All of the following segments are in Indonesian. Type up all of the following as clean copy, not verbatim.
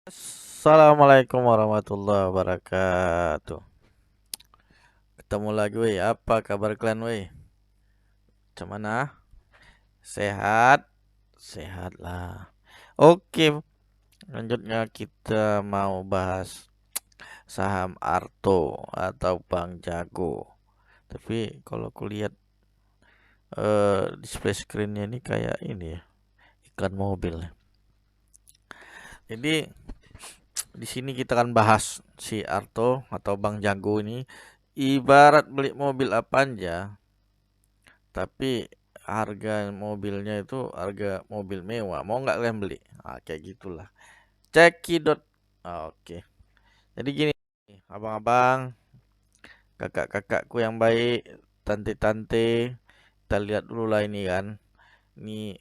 Assalamualaikum warahmatullahi wabarakatuh. Ketemu lagi, weh. Apa kabar kalian, weh? Macam mana? Sehat? Sehat lah. Oke, lanjutnya kita mau bahas saham Arto atau Bank Jago. Tapi kalau kulihat display screennya ini kayak ini ya, iklan mobil. Jadi di sini kita akan bahas si Arto atau Bank Jago ini ibarat beli mobil Avanza, tapi harga mobilnya itu harga mobil mewah. Mau nggak kalian beli? Kayak gitulah. Cekidot. Oke. Jadi gini, abang-abang, kakak-kakakku yang baik, tante-tante, kita lihat dulu lah ini kan. Ini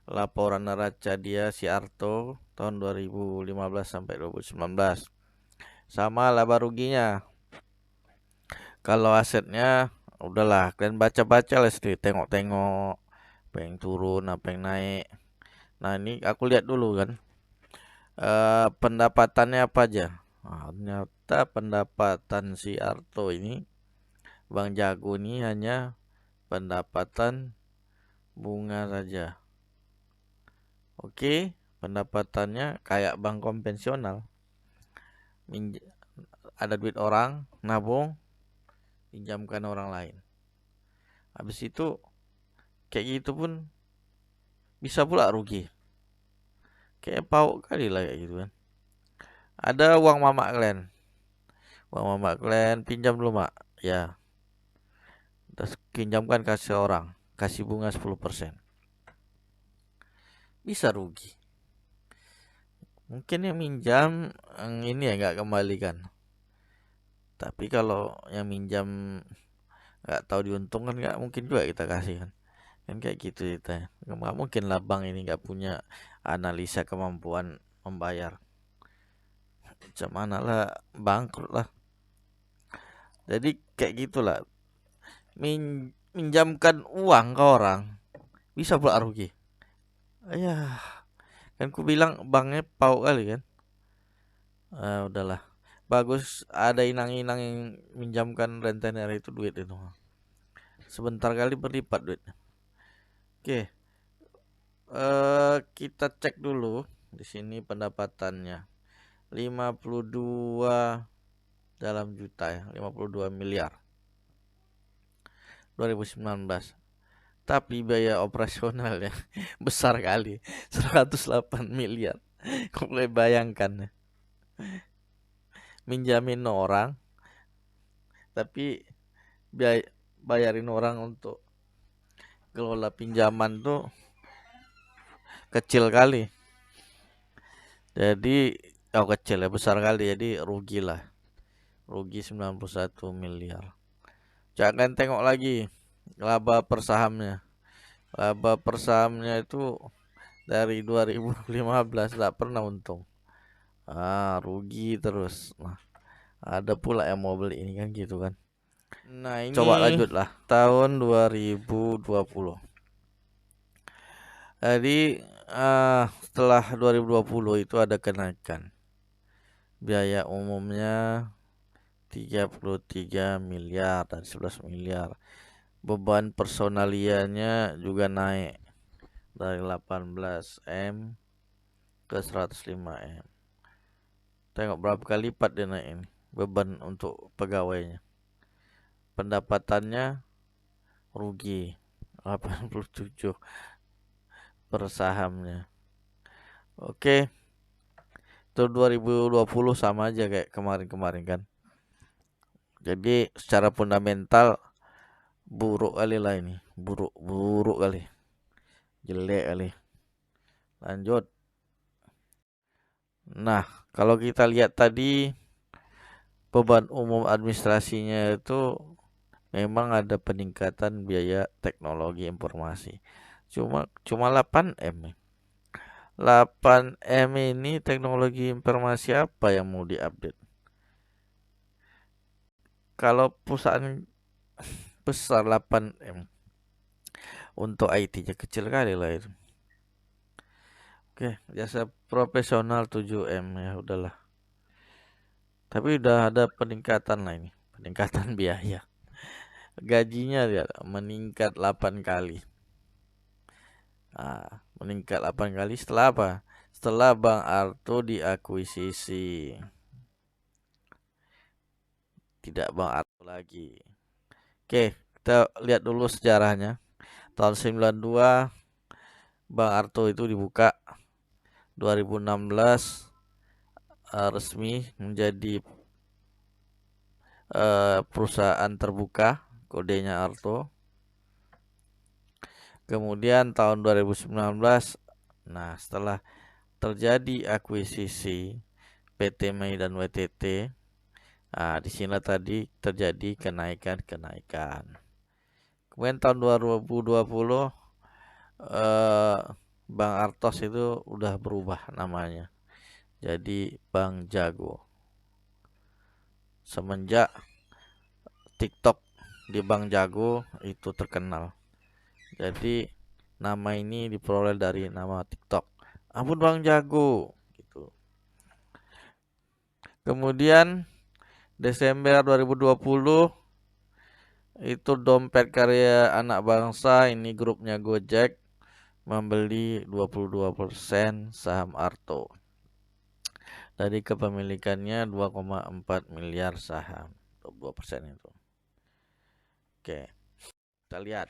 laporan neraca dia si Arto tahun 2015 sampai 2019. Sama laba ruginya. Kalau asetnya udahlah kalian baca-baca lah sendiri, tengok-tengok apa yang turun, apa yang naik. Nah, ini aku lihat dulu kan, pendapatannya apa aja. Ternyata pendapatan si Arto ini, Bang Jago ini hanya pendapatan bunga saja. Oke, pendapatannya kayak bank konvensional. Ada duit orang, nabung, pinjamkan orang lain. Habis itu kayak gitu pun bisa pula rugi. Kayak pauk kali lah kayak gitu kan. Ada uang mama kalian. Uang mama kalian pinjam dulu, Mak. Ya, terus pinjamkan kasih orang, kasih bunga 10%. Bisa rugi. Mungkin yang minjam ini ya nggak kembalikan. Tapi kalau yang minjam nggak tahu diuntungkan, nggak mungkin juga kita kasih kan. Kan kayak gitu kita. Nggak mungkin lah bank ini nggak punya analisa kemampuan membayar. Macam mana lah, bangkrut lah. Jadi kayak gitulah. Minjamkan uang ke orang bisa pula rugi. Ya, kan ku bilang banknya pau kali kan. Udahlah. Bagus ada inang-inang yang minjamkan rentenir itu duit itu. Sebentar kali berlipat duit. Oke, kita cek dulu di sini pendapatannya. 52 dalam juta ya, 52 miliar 2019. Tapi biaya operasionalnya besar kali, 108 miliar. Kau boleh bayangkan ya. Minjamin orang tapi bayarin orang untuk kelola pinjaman tuh kecil kali. Jadi kecil ya, besar kali, jadi rugi lah. Rugi 91 miliar. Jangan tengok lagi laba per sahamnya. Laba per sahamnya itu dari 2015 tak pernah untung. Rugi terus. Nah, ada pula yang mau beli ini kan gitu kan. Nah, ini coba lanjutlah tahun 2020. Jadi setelah 2020 itu ada kenaikan. Biaya umumnya 33 miliar dan 11 miliar. Beban personaliannya juga naik dari 18 M ke 105 M. Tengok berapa kali lipat dia naik ini beban untuk pegawainya. Pendapatannya rugi 87 per sahamnya. Oke, itu 2020 sama aja kayak kemarin-kemarin kan. Jadi secara fundamental buruk kali lah ini, buruk kali, jelek kali. Lanjut. Nah, kalau kita lihat tadi beban umum administrasinya itu memang ada peningkatan biaya teknologi informasi. Cuma 8M. 8M ini teknologi informasi apa yang mau diupdate? Kalau perusahaan besar 8M untuk IT-nya kecil kali lah itu. Oke, jasa profesional 7M ya udahlah. Tapi udah ada peningkatan lah ini, peningkatan biaya. Gajinya ya meningkat 8 kali. Meningkat 8 kali setelah apa? Setelah Bang Arto diakuisisi. Tidak Bang Arto lagi. Oke, kita lihat dulu sejarahnya. Tahun 92 Bang Arto itu dibuka. 2016 resmi menjadi perusahaan terbuka, kodenya Arto. Kemudian tahun 2019, nah setelah terjadi akuisisi PT Mei dan WTT, di sini tadi terjadi kenaikan. Kemudian tahun 2020 Bang Artos itu udah berubah namanya jadi Bang Jago. Semenjak TikTok di Bang Jago itu terkenal. Jadi nama ini diperoleh dari nama TikTok. Ampun Bang Jago gitu. Kemudian Desember 2020 itu dompet karya anak bangsa, ini grupnya Gojek, membeli 22% saham Arto. Dari kepemilikannya 2,4 miliar saham. 22% itu. Oke. Kita lihat.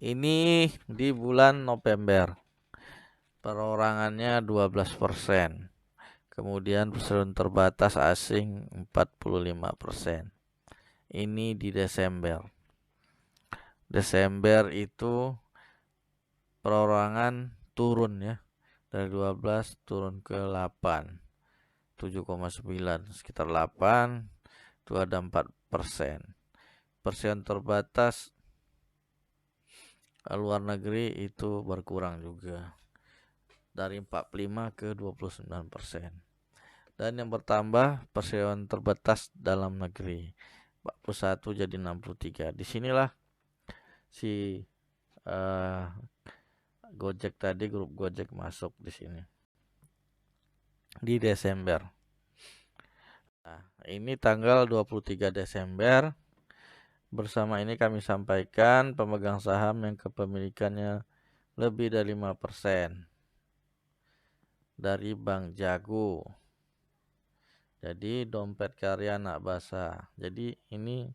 Ini di bulan November. Perorangannya 12%. Kemudian perseroan terbatas asing 45%. Ini di Desember. Desember itu perorangan turun ya. Dari 12 turun ke 8. 7,9. Sekitar 8. Itu ada 4%. Persen terbatas luar negeri itu berkurang juga. Dari 45 ke 29%. Dan yang bertambah perseroan terbatas dalam negeri 41 jadi 63. Disinilah si Gojek tadi, grup Gojek masuk di sini di Desember. Nah, ini tanggal 23 Desember. Bersama ini kami sampaikan pemegang saham yang kepemilikannya lebih dari 5% dari Bang Jago. Jadi dompet karya anak basa. Jadi ini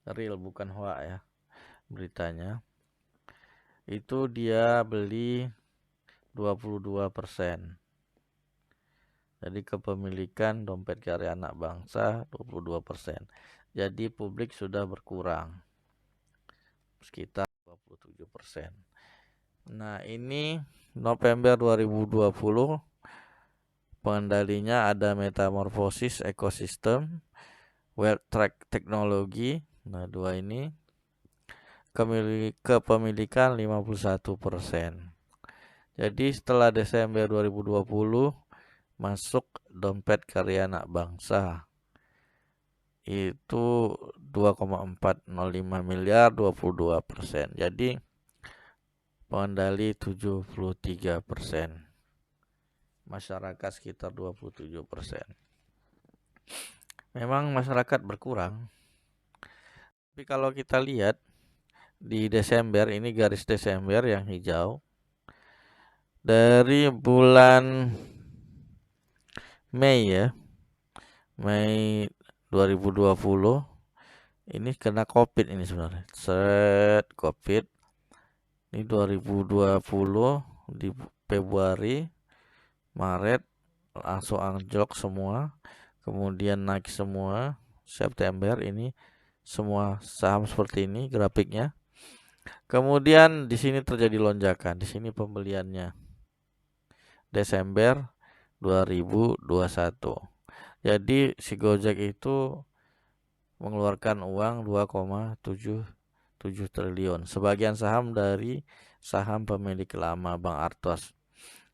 real bukan hoax ya beritanya. Itu dia beli 22%. Jadi kepemilikan dompet karya anak bangsa 22%. Jadi publik sudah berkurang sekitar 27%. Nah, ini November 2020 pengendalinya ada Metamorphosis Ekosistem, WealthTrack Teknologi. Nah, dua ini kepemilikan 51%. Jadi setelah Desember 2020 masuk dompet karya anak bangsa itu 2,405 miliar 22%. Jadi pengendali 73%. Masyarakat sekitar 27%. Memang masyarakat berkurang. Tapi kalau kita lihat di Desember, ini garis Desember yang hijau. Dari bulan Mei ya. Mei 2020 ini kena Covid ini sebenarnya. Covid. Ini 2020 di Februari, Maret langsung anjlok semua. Kemudian naik semua. September ini semua saham seperti ini grafiknya. Kemudian di sini terjadi lonjakan. Di sini pembeliannya Desember 2021. Jadi si Gojek itu mengeluarkan uang 2,77 triliun. Sebagian saham dari saham pemilik lama Bang Artos.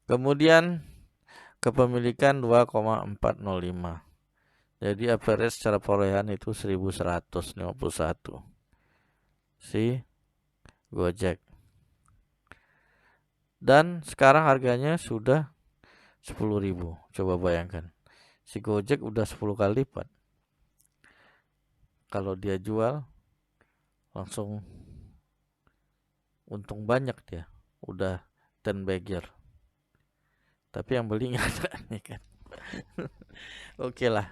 Kemudian kepemilikan 2,405. Jadi average secara perolehan itu 1151. Si Gojek. Dan sekarang harganya sudah 10.000. Coba bayangkan. Si Gojek udah 10 kali lipat. Kalau dia jual langsung untung banyak dia. Udah 10 bagger. Tapi yang beli nggak ada nih kan. Oke lah.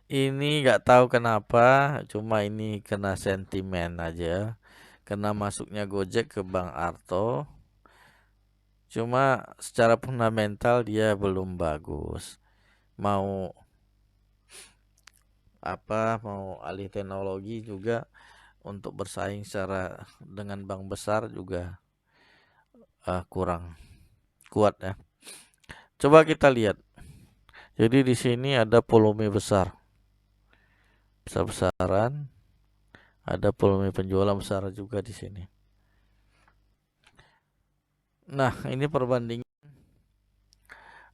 Ini nggak tahu kenapa, cuma ini kena sentimen aja. Kena masuknya Gojek ke Bang Arto. Cuma secara fundamental dia belum bagus. Mau mau alih teknologi juga untuk bersaing secara dengan bank besar juga kurang kuat ya. Coba kita lihat. Jadi di sini ada volume besar-besaran, ada volume penjualan besar juga di sini. Nah, ini perbandingan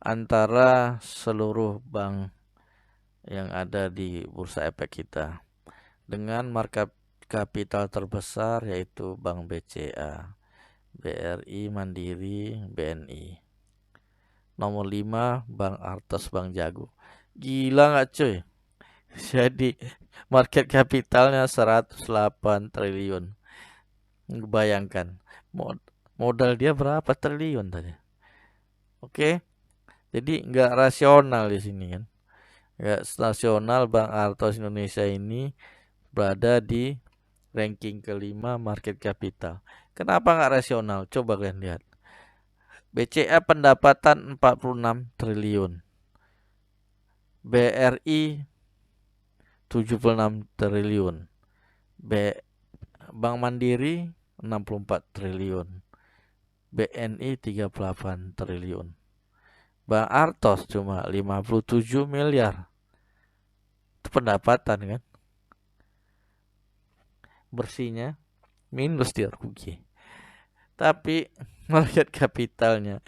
antara seluruh bank yang ada di bursa efek kita dengan market kapital terbesar yaitu Bank BCA, BRI, Mandiri, BNI. Nomor 5 Bank Artos, Bank Jago. Gila nggak cuy? Jadi market kapitalnya 108 triliun. Bayangkan modal dia berapa triliun tadi? Oke. Jadi nggak rasional di sini kan. Nggak rasional. Bank Artos Indonesia ini berada di ranking kelima market capital. Kenapa nggak rasional? Coba kalian lihat. BCA pendapatan 46 triliun. BRI 76 triliun. Bank Mandiri 64 triliun. BNI 38 triliun. Bank Artos cuma 57 miliar. Itu pendapatan kan. Bersihnya minus dia rugi. Tapi market kapitalnya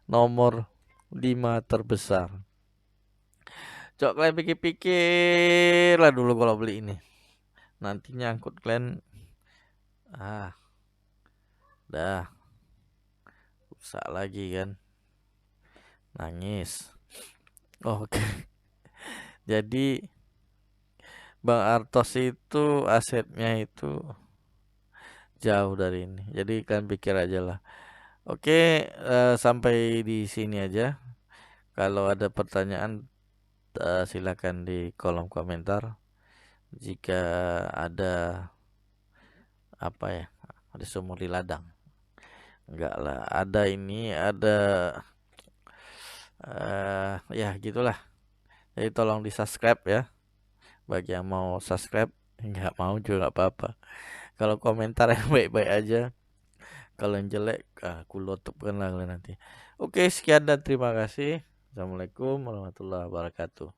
nomor 5 terbesar. Coba kalian pikir-pikir lah dulu kalau beli ini. Nanti nyangkut kalian dah rusak lagi kan. Nangis. Oke. Jadi Bang Artos itu asetnya itu jauh dari ini. Jadi kalian pikir aja lah. Oke, sampai di sini aja. Kalau ada pertanyaan silakan di kolom komentar. Jika ada ada sumur di ladang. Enggak lah, ada ya gitulah. Jadi tolong di subscribe ya. Bagi yang mau subscribe, nggak mau juga nggak apa-apa. Kalau komentar yang baik-baik aja. Kalau yang jelek, aku lotupkan lah nanti. Oke, sekian dan terima kasih. Assalamualaikum warahmatullahi wabarakatuh.